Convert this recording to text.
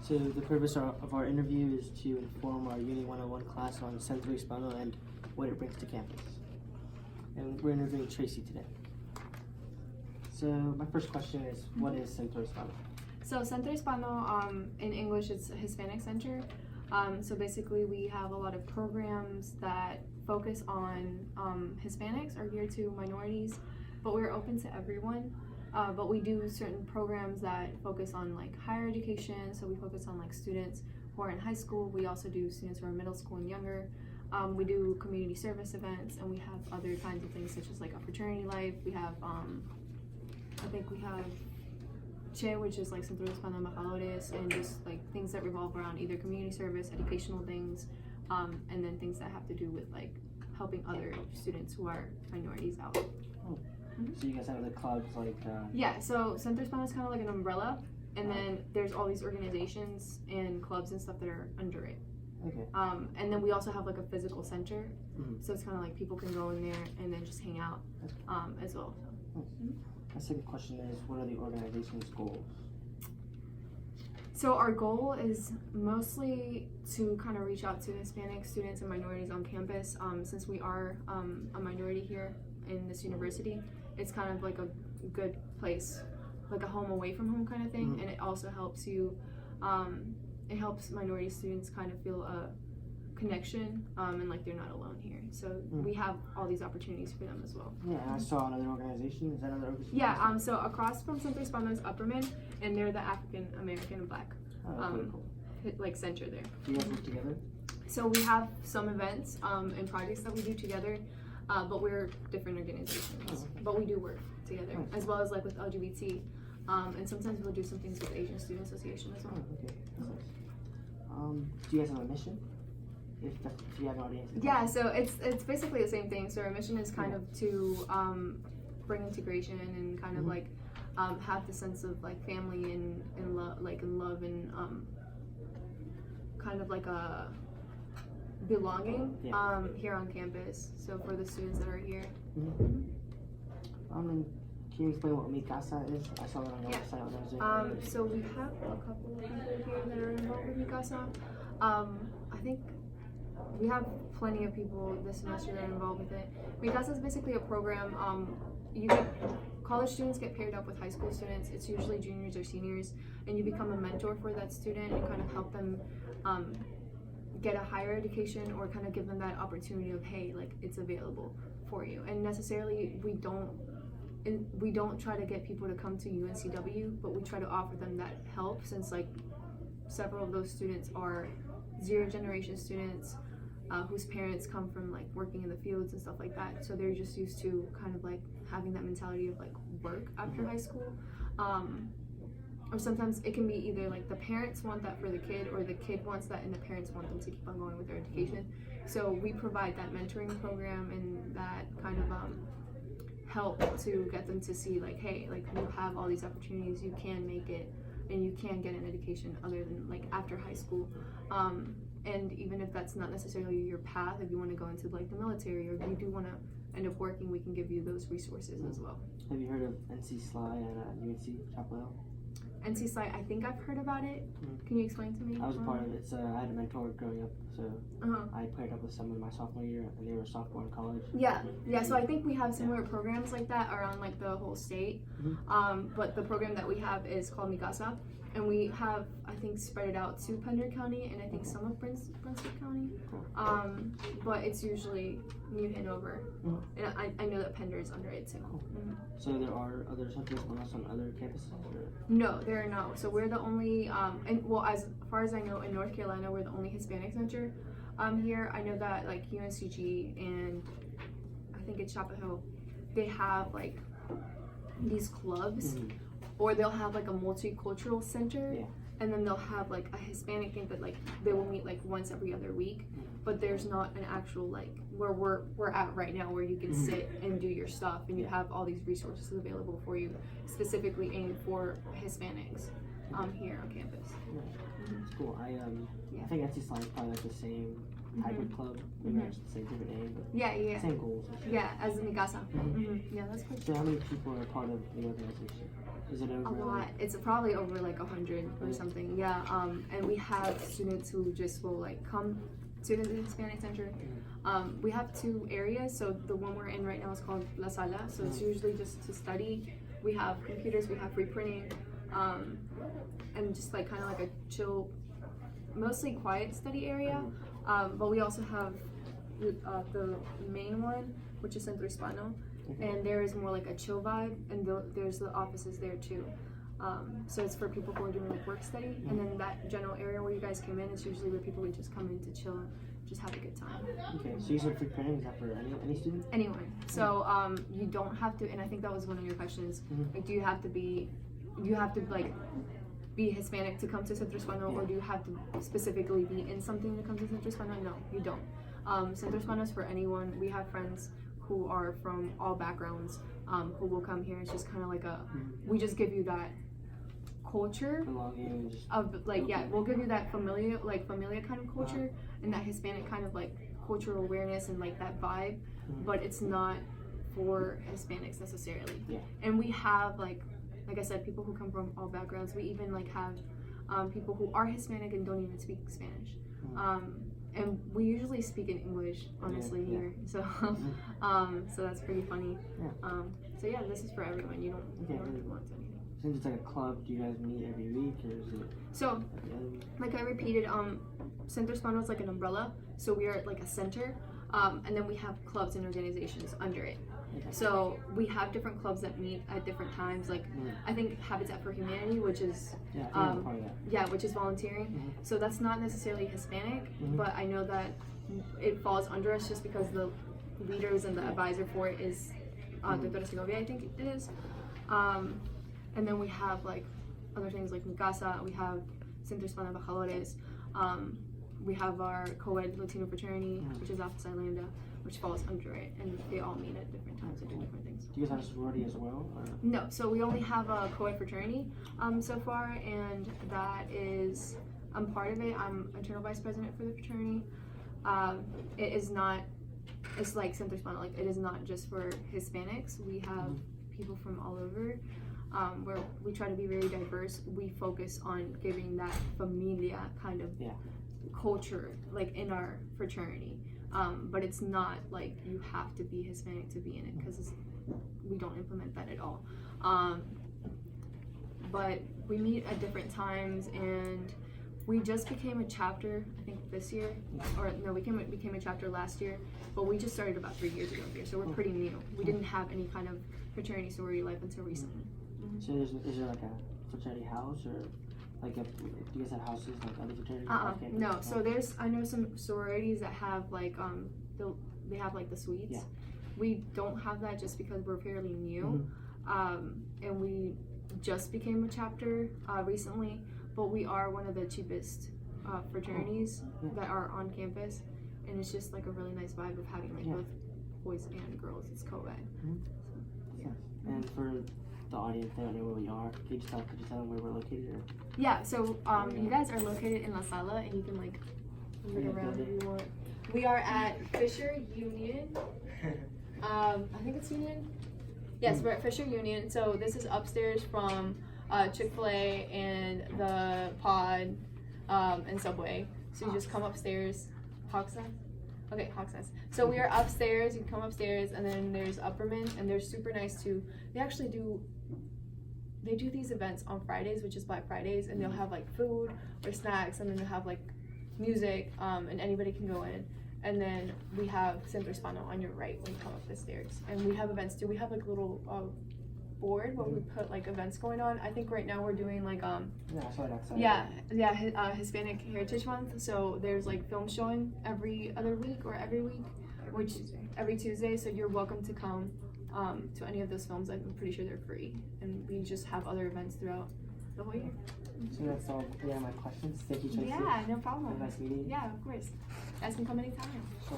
So the purpose of our interview is to inform our UNI 101 class on Centro Hispano and what it brings to campus. And we're interviewing Tracy today. So my first question is, what is Centro Hispano? So Centro Hispano, in English, it's a Hispanic center. So basically we have a lot of programs that focus on Hispanics or geared to minorities, but we're open to everyone. But we do certain programs that focus on like higher education. So we focus on like students who are in high school. We also do students who are middle school and younger. We do community service events, and we have other kinds of things such as like a fraternity life. We have, I think we have Che, which is like Centro Hispano Embajadores, and just like things that revolve around either community service, educational things, and then things that have to do with like helping other students who are minorities out. Oh. So you guys have the clubs like Yeah, so Centro Hispano is kind of like an umbrella, and then there's all these organizations and clubs and stuff that are under it. Okay. And then we also have like a physical center, so it's kind of like people can go in there and then just hang out as well. My second question is, what are the organization's goals? So our goal is mostly to kind of reach out to Hispanic students and minorities on campus. Since we are a minority here in this university, it's kind of like a good place, like a home away from home kind of thing. And it also helps you, it helps minority students kind of feel a connection and like they're not alone here. So we have all these opportunities for them as well. Yeah, and I saw another organization. Is that another organization? Yeah, so across from Centro Hispano is Upperman, and they're the African American and Black cool. like center there. Do you guys work together? So we have some events and projects that we do together, but we're different organizations. But we do work together, as well as like with LGBT, and sometimes we'll do some things with the Asian Student Association as well. Okay. Do you guys have a mission? If you haven't already answered. Yeah, so it's basically the same thing. So our mission is kind of to bring integration and kind of like have the sense of like family and love, and kind of like a belonging here on campus. So for the students that are here. And can you explain what Mi Casa is? I saw it on the website. So we have a couple of people here that are involved with Mi Casa. I think we have plenty of people this semester that are involved with it. Mi Casa is basically a program. College students get paired up with high school students. It's usually juniors or seniors, and you become a mentor for that student and kind of help them get a higher education, or kind of give them that opportunity of, hey, like it's available for you. And necessarily we don't try to get people to come to UNCW, but we try to offer them that help, since like several of those students are zero generation students whose parents come from like working in the fields and stuff like that. So they're just used to kind of like having that mentality of like work after high school. Or sometimes it can be either like the parents want that for the kid, or the kid wants that and the parents want them to keep on going with their education. So we provide that mentoring program and that kind of help to get them to see like, hey, like you have all these opportunities, you can make it, and you can get an education other than like after high school. And even if that's not necessarily your path, if you want to go into like the military, or if you do want to end up working, we can give you those resources as well. Have you heard of NC Sly at UNC Chapel Hill? NC Sly, I think I've heard about it. Can you explain to me? I was a part of it. I had a mentor growing up, so I paired up with someone my sophomore year, and they were a sophomore in college. Yeah. So I think we have similar programs like that around like the whole state. But the program that we have is called Mi Casa, and we have, I think, spread it out to Pender County and I think some of Brunswick County. But it's usually New Hanover, and I know that Pender is under it too. So there are other centers on other campuses? Or? No, there are no. So we're the only, and well, as far as I know, in North Carolina, we're the only Hispanic center here. I know that like UNCG and I think it's Chapel Hill, they have like these clubs, or they'll have like a multicultural center, and then they'll have like a Hispanic thing that like they will meet like once every other week. But there's not an actual like where we're at right now, where you can sit and do your stuff, and you have all these resources available for you, specifically aimed for Hispanics here on campus. It's cool. I think NC Sly is probably like the same hybrid club. Maybe I should say different name, but Yeah. same goals. Yeah, as the Mikasa. Yeah, that's cool. So how many people are part of the organization? Is it over? A lot. It's probably over like 100 or something. Yeah. And we have students who just will like come to the Hispanic Center. We have 2 areas. So the one we're in right now is called La Sala. So it's usually just to study. We have computers. We have free printing, and just like kind of like a chill, mostly quiet study area. But we also have the main one, which is Centro Hispano. And there is more like a chill vibe, and there's the offices there too. So it's for people who are doing like work study, and then that general area where you guys came in is usually where people would just come in to chill, just have a good time. Okay, so you said free printing, is that for any student? Anyone. So you don't have to, and I think that was one of your questions. Like, do you have to like be Hispanic to come to Centro Hispano, or do you have to specifically be in something to come to Centro Hispano? No, you don't. Centro Hispano is for anyone. We have friends who are from all backgrounds, who will come here. It's just kind of like we just give you that culture of like, we'll give you that familia kind of culture, and that Hispanic kind of like cultural awareness and like that vibe, but it's not for Hispanics necessarily. And we have like I said, people who come from all backgrounds. We even like have people who are Hispanic and don't even speak Spanish. And we usually speak in English, honestly, here. So, so that's pretty funny. So yeah, this is for everyone. You don't have to want anything. Since it's like a club, do you guys meet every week, or is it? So, like I repeated, Centro Hispano is like an umbrella. So we are like a center, and then we have clubs and organizations under it. So we have different clubs that meet at different times. Like I think Habitat for Humanity, which is which is volunteering. So that's not necessarily Hispanic, but I know that it falls under us just because the leaders and the advisor for it is Dr. Segovia, I think it is. And then we have like other things like Mikasa. We have Centro Hispano Embajadores. We have our co-ed Latino fraternity, which is Alpha Psi Lambda, which falls under it, and they all meet at different times and do different things. Do you guys have a sorority as well? Or? No, so we only have a co-ed fraternity so far, and that is, I'm part of it. I'm internal vice president for the fraternity. It is not, it's like Centro Hispano, like it is not just for Hispanics. We have people from all over, where we try to be very diverse. We focus on giving that familia kind of culture, like in our fraternity. But it's not like you have to be Hispanic to be in it, because we don't implement that at all. But we meet at different times, and we just became a chapter, I think this year, or no, we became a chapter last year, but we just started about 3 years ago here, so we're pretty new. We didn't have any kind of fraternity sorority life until recently. So is there like a fraternity house, or like do you guys have houses like other fraternities? No. So I know some sororities that have like they have like the suites. We don't have that just because we're fairly new, and we just became a chapter recently. But we are one of the cheapest fraternities that are on campus, and it's just like a really nice vibe of having like both boys and girls. It's co-ed. And for the audience, they don't know where we are. Could you tell them where we're located? Or? Yeah, so you guys are located in La Sala, and you can like look around if you want. We are at Fisher Union. I think it's Union. Yes, we're at Fisher Union. So this is upstairs from Chick-fil-A and the Pod and Subway. So you just come upstairs. Hawks Nest? Okay, Hawks Nest. So we are upstairs. You can come upstairs, and then there's Upperman, and they're super nice too. They actually do these events on Fridays, which is Black Fridays, and they'll have like food or snacks, and then they'll have like music, and anybody can go in. And then we have Centro Hispano on your right when you come up the stairs. And we have events too. We have like a little board where we put like events going on. I think right now we're doing like Hispanic Heritage Month. So there's like film showing every other week or every week, every Tuesday. So you're welcome to come to any of those films. I'm pretty sure they're free, and we just have other events throughout the whole year. So that's all my questions. Thank you, Tracy. Yeah, no problem. Nice meeting you. Yeah, of course. You guys can come anytime. Sure.